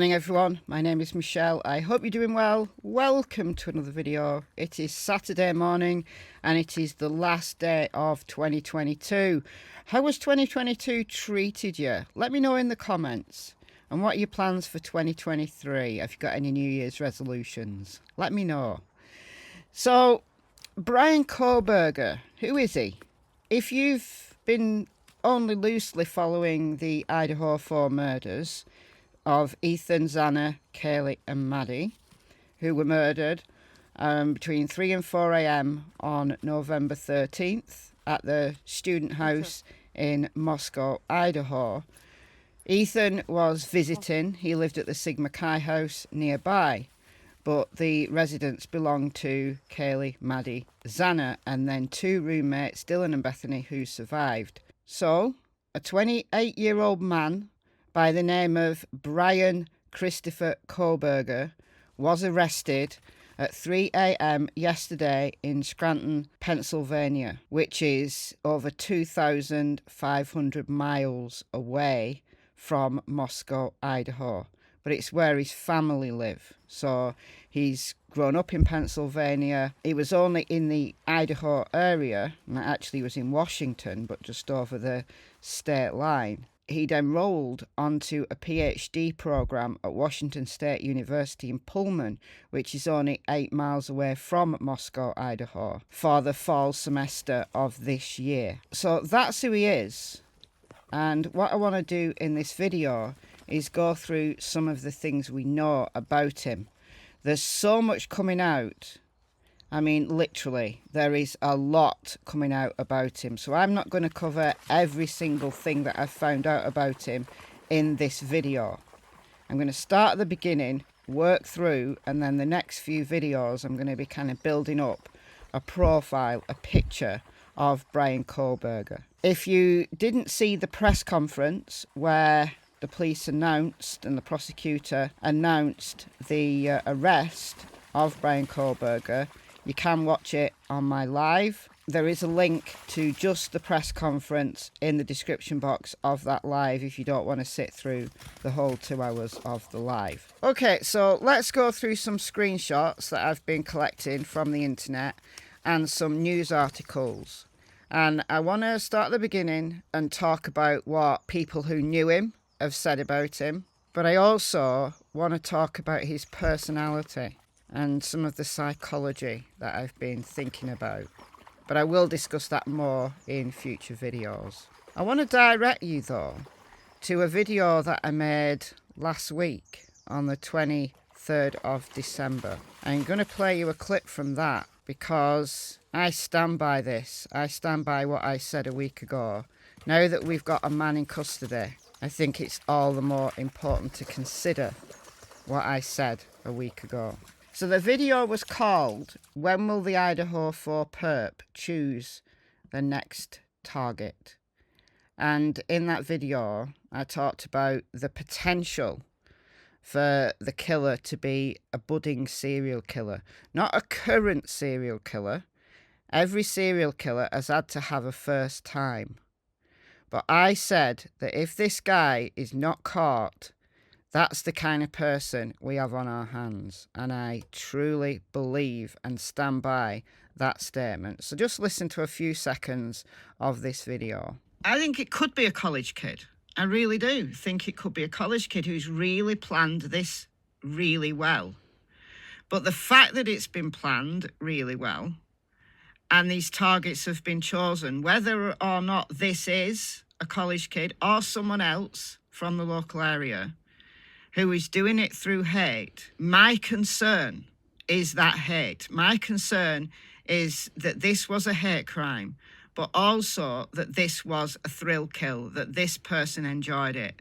Good morning everyone, my name is Michelle. I hope you're doing well. Welcome to another video. It is Saturday morning and it is the last day of 2022. How has 2022 treated you? Let me know in the comments. And what are your plans for 2023? Have you got any New Year's resolutions? Let me know. So, Bryan Kohberger, who is he? If you've been only loosely following the Idaho 4 murders of Ethan, Xana, Kaylee and Maddie, who were murdered between 3 and 4 a.m. on November 13th at the student house in Moscow, Idaho. Ethan was visiting. He lived at the Sigma Chi house nearby, but the residence belonged to Kaylee, Maddie, Xana, and then two roommates, Dylan and Bethany, who survived. So, a 28-year-old man by the name of Bryan Christopher Kohberger was arrested at 3 a.m. yesterday in Scranton, Pennsylvania, which is over 2,500 miles away from Moscow, Idaho. But it's where his family live. So he's grown up in Pennsylvania. He was only in the Idaho area, and actually was in Washington, but just over the state line. He'd enrolled onto a PhD program at Washington State University in Pullman, which is only 8 miles away from Moscow, Idaho, for the fall semester of this year. So that's who he is. And what I want to do in this video is go through some of the things we know about him. There's so much coming out. I mean, literally, there is a lot coming out about him. So I'm not going to cover every single thing that I've found out about him in this video. I'm going to start at the beginning, work through, and then the next few videos I'm going to be kind of building up a profile, a picture of Bryan Kohberger. If you didn't see the press conference where the police announced and the prosecutor announced the arrest of Bryan Kohberger, you can watch it on my live. There is a link to just the press conference in the description box of that live if you don't want to sit through the whole 2 hours of the live. Okay, so let's go through some screenshots that I've been collecting from the internet and some news articles. And I want to start at the beginning and talk about what people who knew him have said about him. But I also want to talk about his personality and some of the psychology that I've been thinking about. But I will discuss that more in future videos. I want to direct you though to a video that I made last week on the 23rd of December. I'm going to play you a clip from that because I stand by this. I stand by what I said a week ago. Now that we've got a man in custody, I think it's all the more important to consider what I said a week ago. So the video was called, "When Will the Idaho 4 Perp Choose the Next Target?" And in that video, I talked about the potential for the killer to be a budding serial killer, not a current serial killer. Every serial killer has had to have a first time. But I said that if this guy is not caught, that's the kind of person we have on our hands. And I truly believe and stand by that statement. So just listen to a few seconds of this video. I think it could be a college kid. I really do think it could be a college kid who's really planned this really well. But the fact that it's been planned really well and these targets have been chosen, whether or not this is a college kid or someone else from the local area who is doing it through hate, my concern is that hate. My concern is that this was a hate crime, but also that this was a thrill kill, that this person enjoyed it.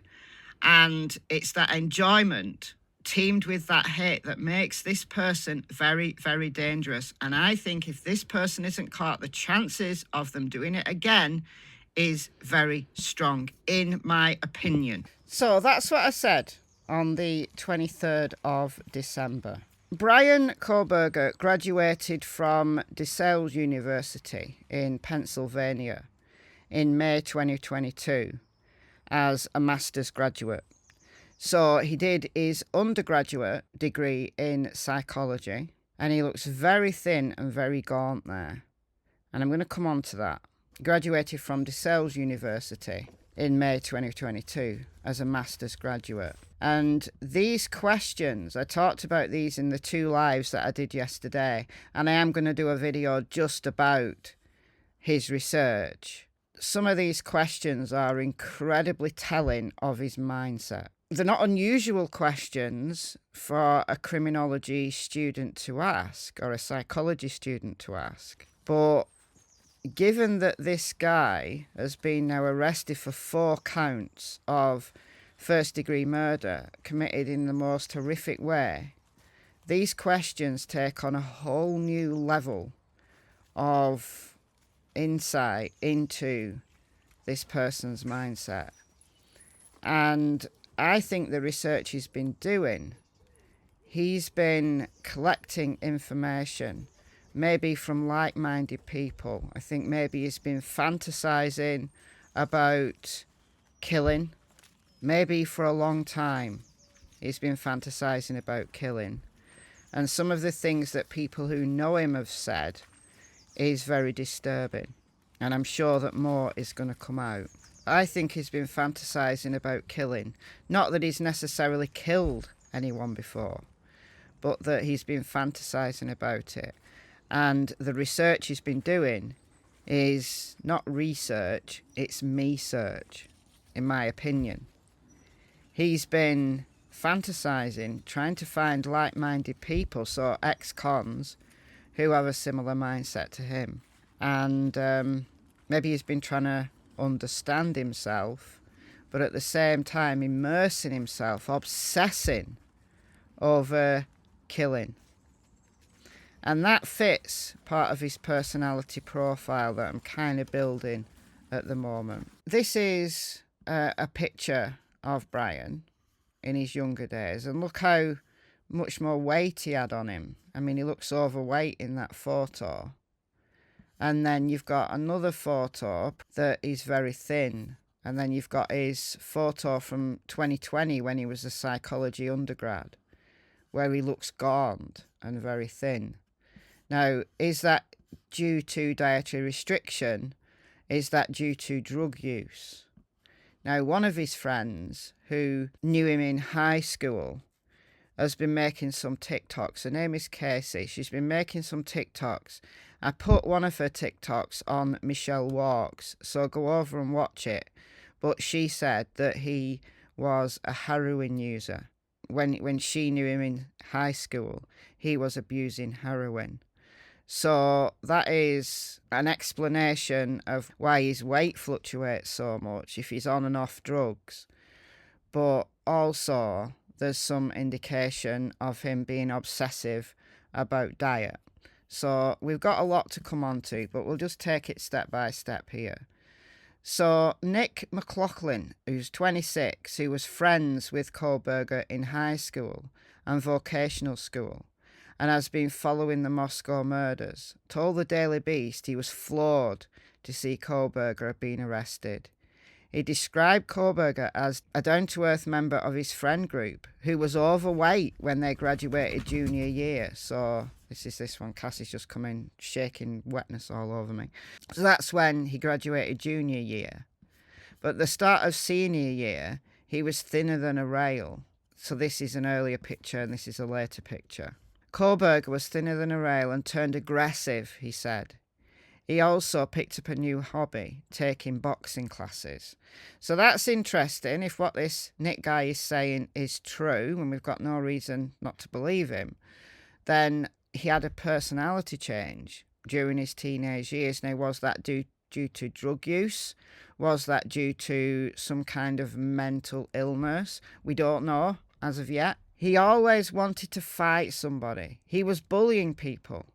And it's that enjoyment teamed with that hate that makes this person very, very dangerous. And I think if this person isn't caught, the chances of them doing it again is very strong, in my opinion. So that's what I said on the 23rd of December. Bryan Kohberger graduated from DeSales University in Pennsylvania in May 2022 as a master's graduate. So he did his undergraduate degree in psychology, and he looks very thin and very gaunt there. And I'm going to come on to that. Graduated from DeSales University in May 2022 as a master's graduate. And these questions, I talked about these in the 2 lives that I did yesterday, and I am going to do a video just about his research. Some of these questions are incredibly telling of his mindset. They're not unusual questions for a criminology student to ask or a psychology student to ask. But given that this guy has been now arrested for 4 counts of first-degree murder committed in the most horrific way, these questions take on a whole new level of insight into this person's mindset. And I think the research he's been doing, he's been collecting information, maybe from like-minded people. I think maybe he's been fantasizing about killing. Maybe for a long time he's been fantasizing about killing. And some of the things that people who know him have said is very disturbing. And I'm sure that more is going to come out. I think he's been fantasizing about killing. Not that he's necessarily killed anyone before, but that he's been fantasizing about it. And the research he's been doing is not research, it's me-search, in my opinion. He's been fantasizing, trying to find like-minded people, so ex-cons, who have a similar mindset to him. And maybe he's been trying to understand himself, but at the same time immersing himself, obsessing over killing. And that fits part of his personality profile that I'm kind of building at the moment. This is a picture of Bryan in his younger days, and look how much more weight he had on him. I mean, he looks overweight in that photo. And then you've got another photo that is very thin. And then you've got his photo from 2020 when he was a psychology undergrad, where he looks gaunt and very thin. Now, is that due to dietary restriction? Is that due to drug use? Now, one of his friends who knew him in high school has been making some TikToks. Her name is Cassie. She's been making some TikToks. I put one of her TikToks on Michelle Walks, so go over and watch it. But she said that he was a heroin user. When she knew him in high school, he was abusing heroin. So that is an explanation of why his weight fluctuates so much if he's on and off drugs. But also, there's some indication of him being obsessive about diet. So we've got a lot to come on to, but we'll just take it step by step here. So Nick McLaughlin, who's 26, who was friends with Kohberger in high school and vocational school, and has been following the Moscow murders, told the Daily Beast he was floored to see Kohberger being arrested. He described Kohberger as a down-to-earth member of his friend group who was overweight when they graduated junior year. So this one. Cassie's just come in shaking wetness all over me. So that's when he graduated junior year. But at the start of senior year, he was thinner than a rail. So this is an earlier picture and this is a later picture. Kohberger was thinner than a rail and turned aggressive, he said. He also picked up a new hobby, taking boxing classes. So that's interesting. If what this Nick guy is saying is true, and we've got no reason not to believe him, then he had a personality change during his teenage years. Now, was that due to drug use? Was that due to some kind of mental illness? We don't know as of yet. He always wanted to fight somebody. He was bullying people.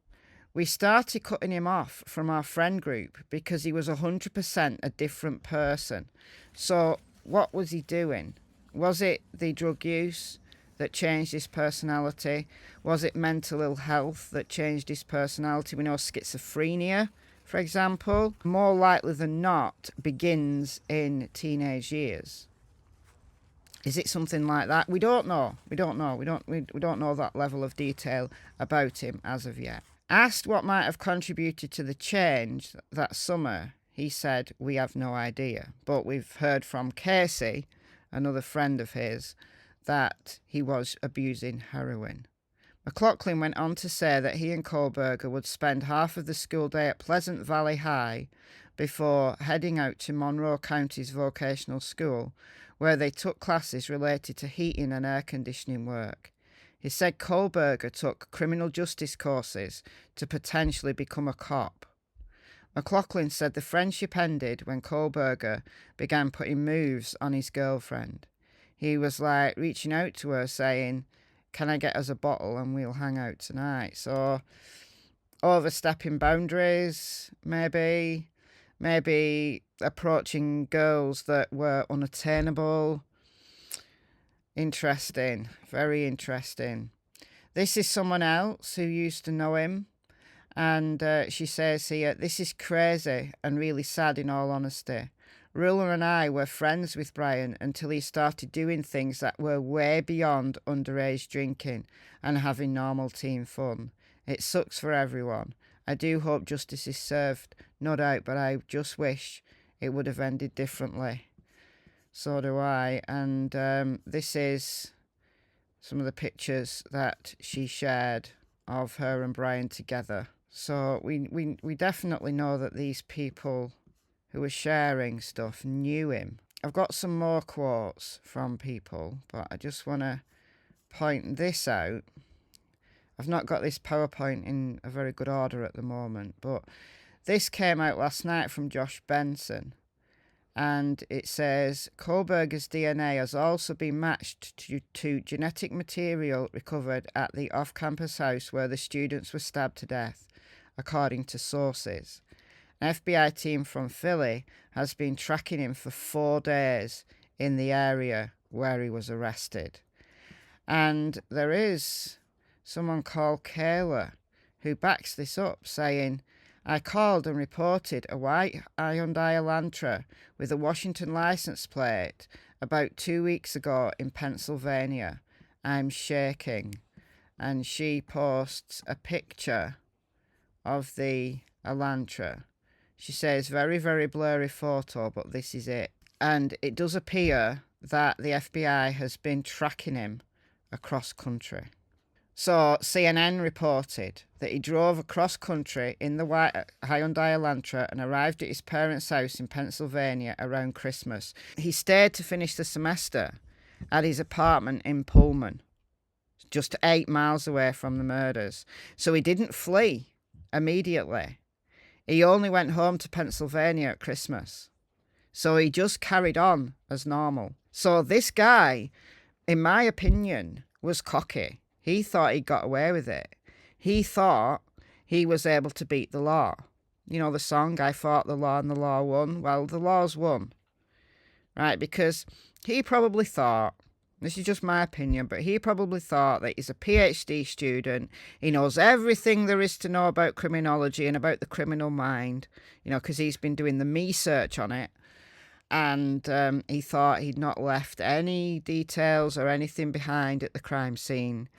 We started cutting him off from our friend group because he was 100% a different person. So what was he doing? Was it the drug use that changed his personality? Was it mental ill health that changed his personality? We know schizophrenia, for example, more likely than not begins in teenage years. Is it something like that? We don't know. We don't know. We don't know that level of detail about him as of yet. Asked what might have contributed to the change that summer, he said, "We have no idea. But we've heard from Cassie, another friend of his, that he was abusing heroin." McLaughlin went on to say that he and Kohberger would spend half of the school day at Pleasant Valley High before heading out to Monroe County's vocational school, where they took classes related to heating and air conditioning work. He said Kohberger took criminal justice courses to potentially become a cop. McLaughlin said the friendship ended when Kohberger began putting moves on his girlfriend. He was like reaching out to her saying, "Can I get us a bottle and we'll hang out tonight?" So overstepping boundaries, maybe approaching girls that were unattainable. Interesting, very interesting. This is someone else who used to know him, and she says here, "This is crazy and really sad in all honesty. Ruler and I were friends with Bryan until he started doing things that were way beyond underage drinking and having normal teen fun. It sucks for everyone. I do hope justice is served, no doubt, but I just wish it would have ended differently." So do I. And this is some of the pictures that she shared of her and Bryan together. So we definitely know that these people who were sharing stuff knew him. I've got some more quotes from people, but I just want to point this out. I've not got this PowerPoint in a very good order at the moment, but this came out last night from Josh Benson, and it says Kohberger's DNA has also been matched to genetic material recovered at the off-campus house where the students were stabbed to death, according to sources. An FBI team from Philly has been tracking him for 4 days in the area where he was arrested. And there is someone called Kayla who backs this up, saying, "I called and reported a white Hyundai Elantra with a Washington license plate about 2 weeks ago in Pennsylvania. I'm shaking." And she posts a picture of the Elantra. She says, "Very, very blurry photo, but this is it." And it does appear that the FBI has been tracking him across country. So CNN reported that he drove across country in the white Hyundai Elantra and arrived at his parents' house in Pennsylvania around Christmas. He stayed to finish the semester at his apartment in Pullman, just 8 miles away from the murders. So he didn't flee immediately. He only went home to Pennsylvania at Christmas. So he just carried on as normal. So this guy, in my opinion, was cocky. He thought he got away with it. He thought he was able to beat the law. You know the song, "I fought the law and the law won"? Well, the law's won. Right? Because he probably thought, this is just my opinion, but he probably thought that he's a PhD student. He knows everything there is to know about criminology and about the criminal mind, you know, because he's been doing the research on it. And he thought he'd not left any details or anything behind at the crime scene.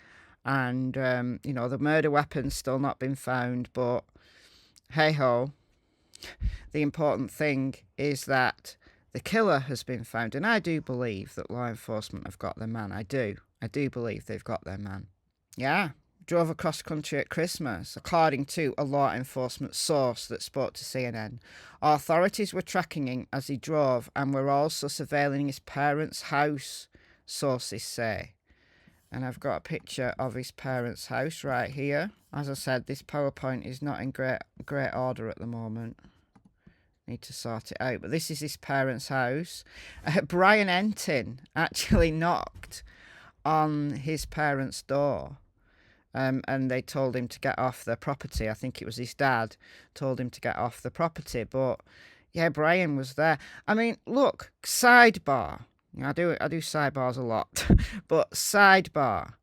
And, you know, the murder weapon's still not been found. But, hey-ho, the important thing is that the killer has been found. And I do believe that law enforcement have got their man. I do believe they've got their man. Yeah. Drove across country at Christmas, according to a law enforcement source that spoke to CNN. Authorities were tracking him as he drove and were also surveilling his parents' house, sources say. And I've got a picture of his parents' house right here. As I said, this PowerPoint is not in great order at the moment. Need to sort it out. But this is his parents' house. Bryan Entin actually knocked on his parents' door. And they told him to get off the property. I think it was his dad told him to get off the property. But, yeah, Bryan was there. I mean, look, sidebar. You know, I do sidebars a lot. But sidebar.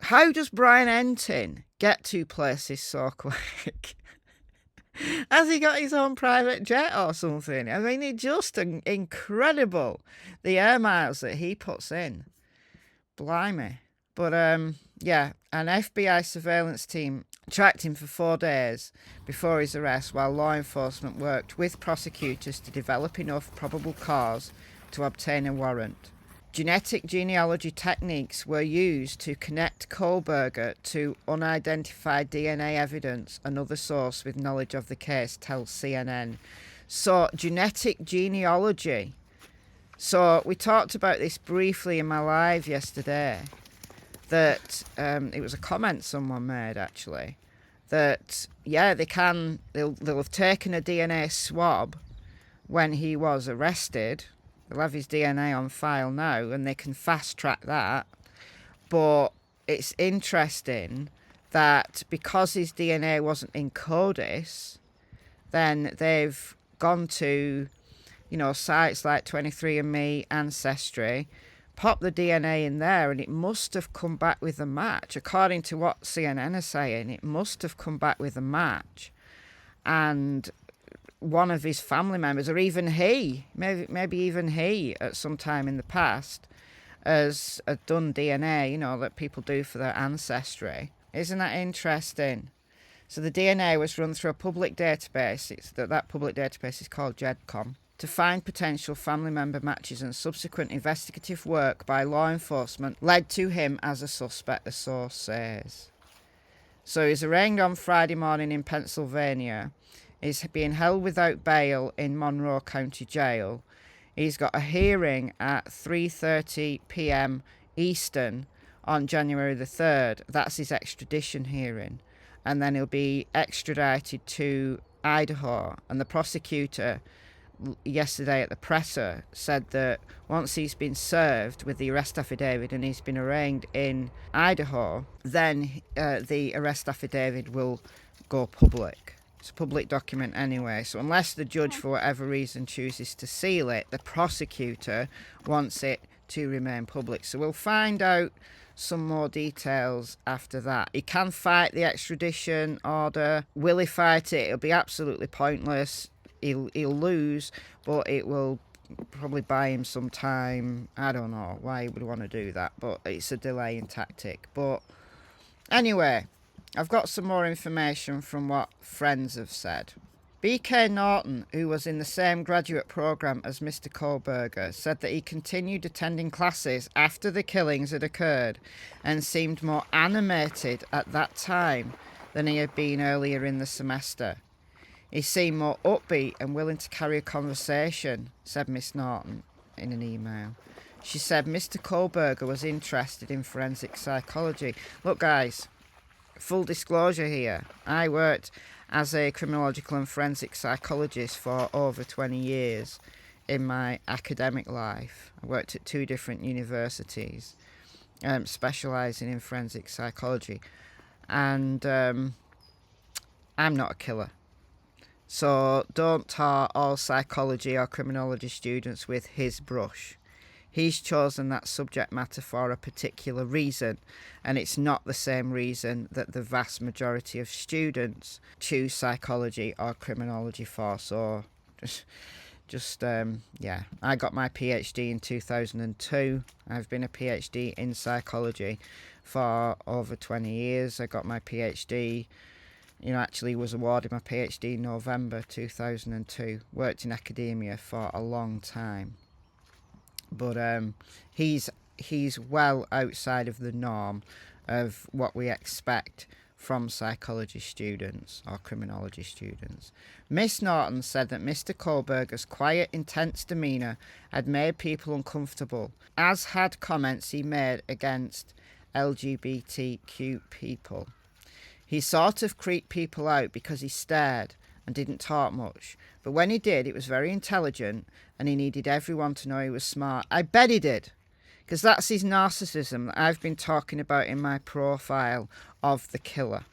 How does Bryan Entin get to places so quick? Has he got his own private jet or something? I mean, it's just incredible, the air miles that he puts in. Blimey. But, yeah, an FBI surveillance team tracked him for 4 days before his arrest while law enforcement worked with prosecutors to develop enough probable cause to obtain a warrant. Genetic genealogy techniques were used to connect Kohberger to unidentified DNA evidence, another source with knowledge of the case tells CNN. So, genetic genealogy. So, we talked about this briefly in my live yesterday, that it was a comment someone made, actually, that, yeah, they'll have taken a DNA swab when he was arrested. They'll have his DNA on file now, and they can fast track that. But it's interesting that because his DNA wasn't in CODIS, then they've gone to, sites like 23andMe, Ancestry, pop the DNA in there, and it must have come back with a match. According to what CNN are saying, it must have come back with a match. And one of his family members, or even he, maybe even he at some time in the past, has done DNA, that people do for their ancestry. Isn't that interesting? So the DNA was run through a public database. That public database is called GEDCOM, to find potential family member matches, and subsequent investigative work by law enforcement led to him as a suspect, the source says. So he's arraigned on Friday morning in Pennsylvania. He's being held without bail in Monroe County Jail. He's got a hearing at 3:30 p.m. Eastern on January the 3rd. That's his extradition hearing. And then he'll be extradited to Idaho. And the prosecutor yesterday at the presser said that once he's been served with the arrest affidavit and he's been arraigned in Idaho, then the arrest affidavit will go public. It's a public document anyway, so unless the judge for whatever reason chooses to seal it, the prosecutor wants it to remain public. So we'll find out some more details after that. He can fight the extradition order. Will he fight it? It'll be absolutely pointless. He'll lose, but it will probably buy him some time. I don't know why he would want to do that, but it's a delaying tactic. But anyway, I've got some more information from what friends have said. BK Norton, who was in the same graduate programme as Mr. Kohberger, said that he continued attending classes after the killings had occurred and seemed more animated at that time than he had been earlier in the semester. He seemed more upbeat and willing to carry a conversation, said Miss Norton in an email. She said Mr. Kohberger was interested in forensic psychology. Look, guys, full disclosure here. I worked as a criminological and forensic psychologist for over 20 years in my academic life. I worked at 2 different universities, specialising in forensic psychology. And I'm not a killer. So don't tar all psychology or criminology students with his brush. He's chosen that subject matter for a particular reason, and it's not the same reason that the vast majority of students choose psychology or criminology for. So yeah, I got my PhD in 2002. I've been a PhD in psychology for over 20 years. I got my PhD, actually was awarded my PhD in November 2002. Worked in academia for a long time. But he's well outside of the norm of what we expect from psychology students or criminology students. Miss Norton said that Mr. Kohberger's quiet, intense demeanour had made people uncomfortable, as had comments he made against LGBTQ people. He sort of creeped people out because he stared and didn't talk much. But when he did, it was very intelligent and he needed everyone to know he was smart. I bet he did, because that's his narcissism that I've been talking about in my profile of the killer.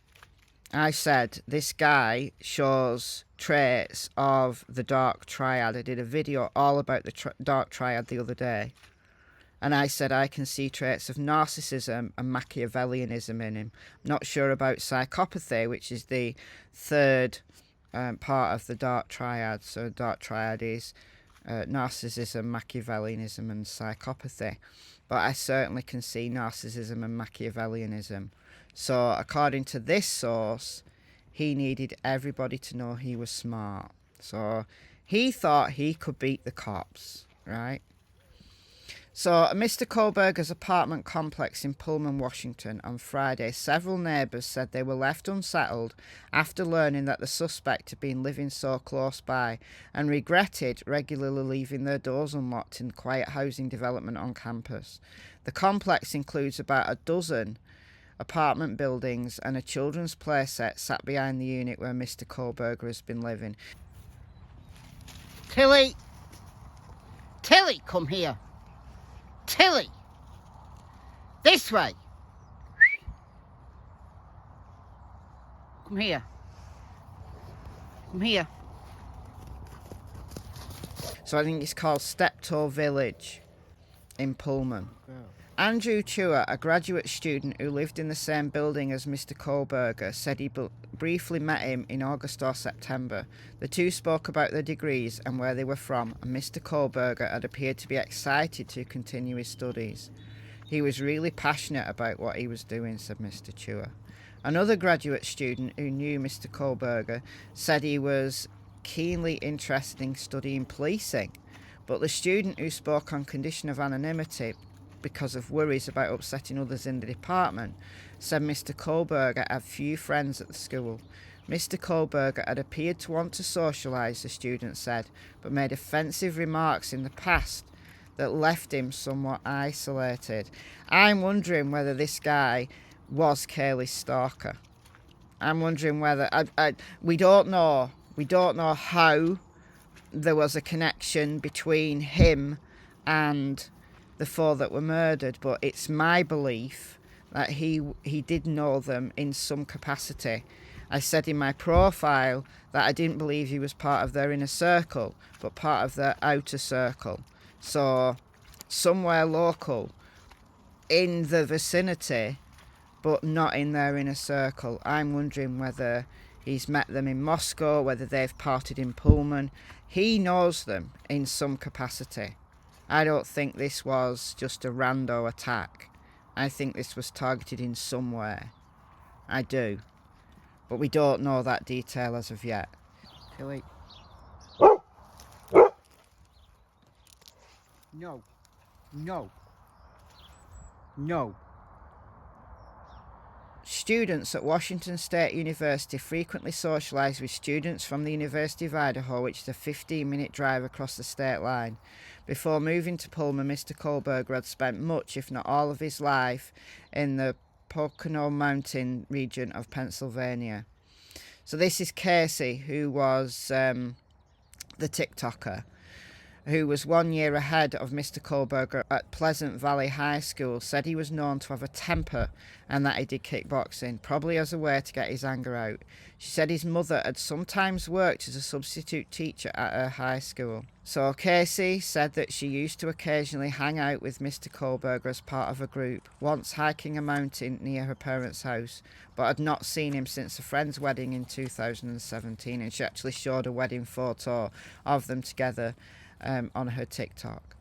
I said this guy shows traits of the dark triad. I did a video all about the dark triad the other day. And I said I can see traits of narcissism and Machiavellianism in him. Not sure about psychopathy, which is the third part of the dark triad. So dark triad is narcissism, Machiavellianism and psychopathy. But I certainly can see narcissism and Machiavellianism. So according to this source, he needed everybody to know he was smart. So he thought he could beat the cops, right? So at Mr. Kohberger's apartment complex in Pullman, Washington, on Friday, several neighbours said they were left unsettled after learning that the suspect had been living so close by and regretted regularly leaving their doors unlocked in the quiet housing development on campus. The complex includes about a dozen apartment buildings and a children's play set sat behind the unit where Mr. Kohberger has been living. Tilly! Tilly, come here! Tilly! This way! Come here. Come here. So I think it's called Steptoe Village in Pullman. Yeah. Andrew Chua, a graduate student who lived in the same building as Mr. Kohberger, said he briefly met him in August or September. The two spoke about their degrees and where they were from, and Mr. Kohberger had appeared to be excited to continue his studies. He was really passionate about what he was doing, said Mr. Chua. Another graduate student who knew Mr. Kohberger said he was keenly interested in studying policing, but the student who spoke on condition of anonymity because of worries about upsetting others in the department, said Mr. Kohberger had few friends at the school. Mr. Kohberger had appeared to want to socialise, the student said, but made offensive remarks in the past that left him somewhat isolated. I'm wondering whether this guy was Kaylee's stalker. I'm wondering whether... we don't know. We don't know how there was a connection between him and the four that were murdered, but it's my belief that he did know them in some capacity. I said in my profile that I didn't believe he was part of their inner circle, but part of their outer circle. So somewhere local in the vicinity, but not in their inner circle. I'm wondering whether he's met them in Moscow, whether they've parted in Pullman. He knows them in some capacity. I don't think this was just a rando attack. I think this was targeted in some way. I do. But we don't know that detail as of yet. Tilly. No. No. No. Students at Washington State University frequently socialise with students from the University of Idaho, which is a 15-minute drive across the state line. Before moving to Pullman, Mr. Kohberger had spent much, if not all of his life, in the Pocono Mountain region of Pennsylvania. So this is Cassie, who was the TikToker, who was 1 year ahead of Mr. Kohberger at Pleasant Valley High School, said he was known to have a temper and that he did kickboxing, probably as a way to get his anger out. She said his mother had sometimes worked as a substitute teacher at her high school. So Casey said that she used to occasionally hang out with Mr. Kohberger as part of a group, once hiking a mountain near her parents' house, but had not seen him since a friend's wedding in 2017, and she actually showed a wedding photo of them together on her TikTok.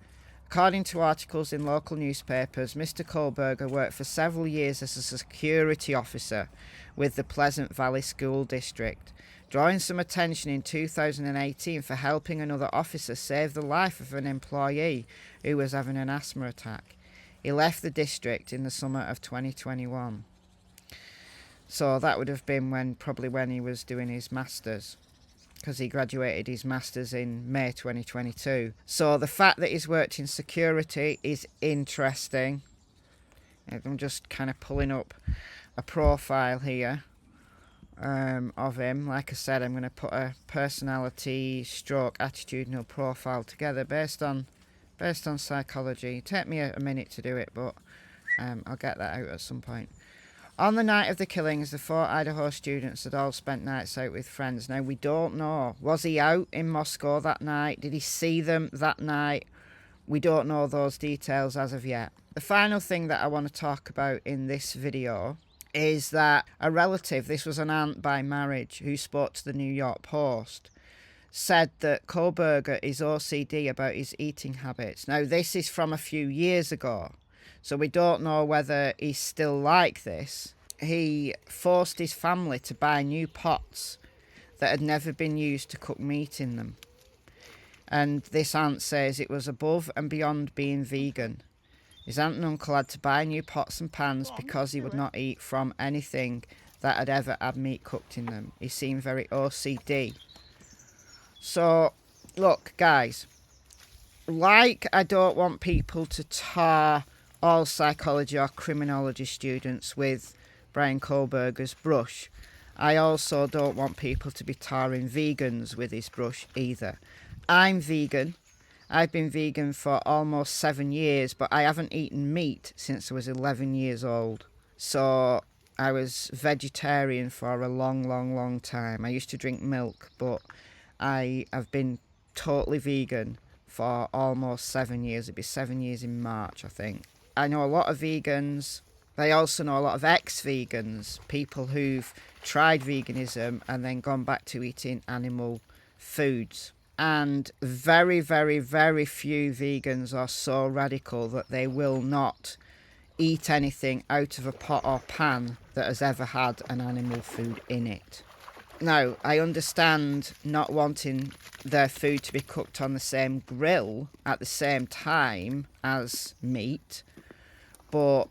According to articles in local newspapers, Mr. Kohberger worked for several years as a security officer with the Pleasant Valley School District, drawing some attention in 2018 for helping another officer save the life of an employee who was having an asthma attack. He left the district in the summer of 2021. So that would have been probably when he was doing his masters, because he graduated his masters in May 2022. So the fact that he's worked in security is interesting. I'm just kind of pulling up a profile here of him. Like I said, I'm going to put a personality stroke attitudinal profile together based on psychology. It'll take me a minute to do it, but I'll get that out at some point. On the night of the killings, the 4 Idaho students had all spent nights out with friends. Now, we don't know. Was he out in Moscow that night? Did he see them that night? We don't know those details as of yet. The final thing that I want to talk about in this video is that a relative, this was an aunt by marriage, who spoke to the New York Post, said that Kohberger is OCD about his eating habits. Now, this is from a few years ago, so we don't know whether he's still like this. He forced his family to buy new pots that had never been used to cook meat in them. And this aunt says it was above and beyond being vegan. His aunt and uncle had to buy new pots and pans because he would not eat from anything that had ever had meat cooked in them. He seemed very OCD. So, look, guys, like I don't want people to tar all psychology or criminology students with Bryan Kohberger's brush, I also don't want people to be tarring vegans with his brush either. I'm vegan. I've been vegan for almost 7 years, but I haven't eaten meat since I was 11 years old. So I was vegetarian for a long time. I used to drink milk, but I have been totally vegan for almost 7 years. It'll be 7 years in March, I think. I know a lot of vegans. I also know a lot of ex-vegans, people who've tried veganism and then gone back to eating animal foods. And very few vegans are so radical that they will not eat anything out of a pot or pan that has ever had an animal food in it. Now, I understand not wanting their food to be cooked on the same grill at the same time as meat, but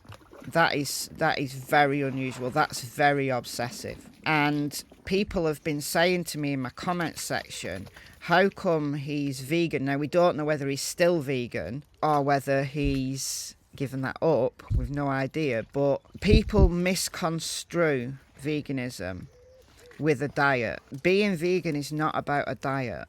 that is very unusual. That's very obsessive. And people have been saying to me in my comments section, how come he's vegan? Now, we don't know whether he's still vegan or whether he's given that up. We've no idea. But people misconstrue veganism with a diet. Being vegan is not about a diet,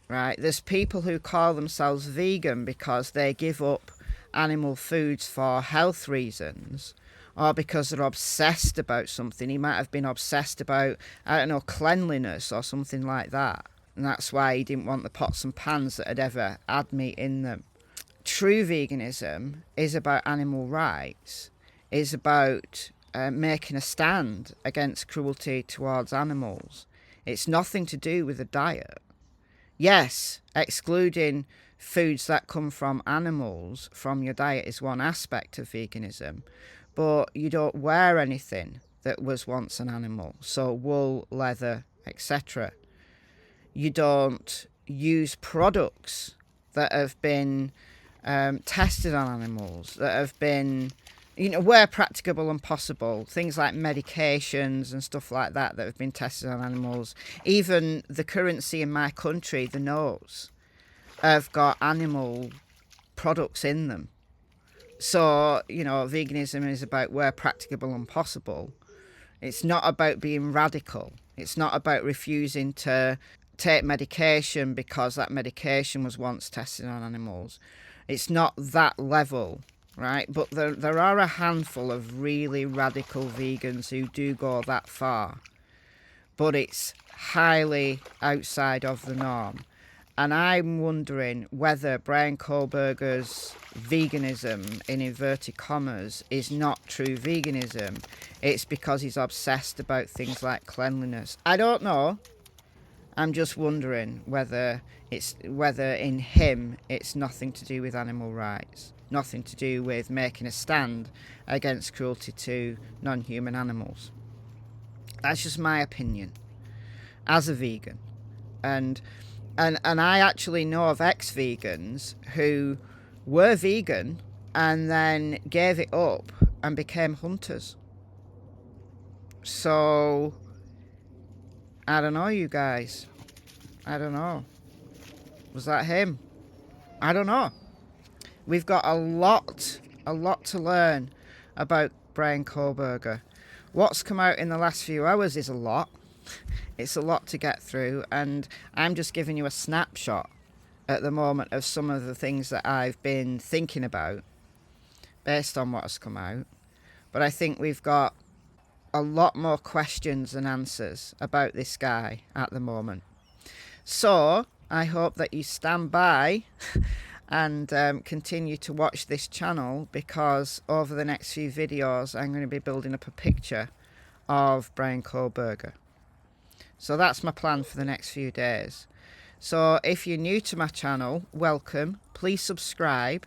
right? There's people who call themselves vegan because they give up animal foods for health reasons or because they're obsessed about something. He might have been obsessed about, I don't know, cleanliness or something like that. And that's why he didn't want the pots and pans that had ever had meat in them. True veganism is about animal rights, is about making a stand against cruelty towards animals. It's nothing to do with a diet. Yes, excluding foods that come from animals from your diet is one aspect of veganism, but you don't wear anything that was once an animal, so wool, leather, etc. You don't use products that have been tested on animals, that have been, where practicable and possible, things like medications and stuff like that that have been tested on animals. Even the currency in my country, the notes, have got animal products in them. So, veganism is about where practicable and possible. It's not about being radical. It's not about refusing to take medication because that medication was once tested on animals. It's not that level, right? But there are a handful of really radical vegans who do go that far. But it's highly outside of the norm. And I'm wondering whether Bryan Kohberger's veganism, in inverted commas, is not true veganism. It's because he's obsessed about things like cleanliness. I don't know. I'm just wondering whether in him it's nothing to do with animal rights, nothing to do with making a stand against cruelty to non-human animals. That's just my opinion as a vegan. And I actually know of ex-vegans who were vegan and then gave it up and became hunters. So, I don't know, you guys. I don't know. Was that him? I don't know. We've got a lot to learn about Bryan Kohberger. What's come out in the last few hours is a lot. It's a lot to get through, and I'm just giving you a snapshot at the moment of some of the things that I've been thinking about based on what has come out. But I think we've got a lot more questions than answers about this guy at the moment. So I hope that you stand by and continue to watch this channel, because over the next few videos I'm going to be building up a picture of Bryan Kohberger. So that's my plan for the next few days. So if you're new to my channel, welcome. Please subscribe.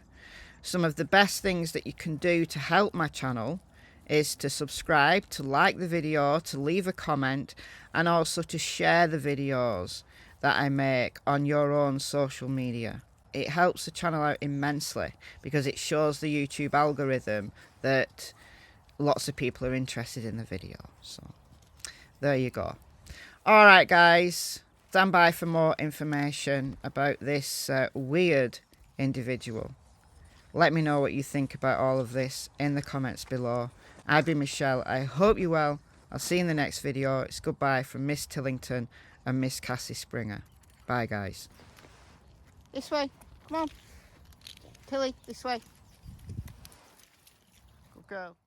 Some of the best things that you can do to help my channel is to subscribe, to like the video, to leave a comment, and also to share the videos that I make on your own social media. It helps the channel out immensely because it shows the YouTube algorithm that lots of people are interested in the video. So there you go. All right, guys, stand by for more information about this weird individual. Let me know what you think about all of this in the comments below. I've been Michelle. I hope you're well. I'll see you in the next video. It's goodbye from Miss Tillington and Miss Cassie Springer. Bye, guys. This way. Come on. Tilly, this way. Good girl.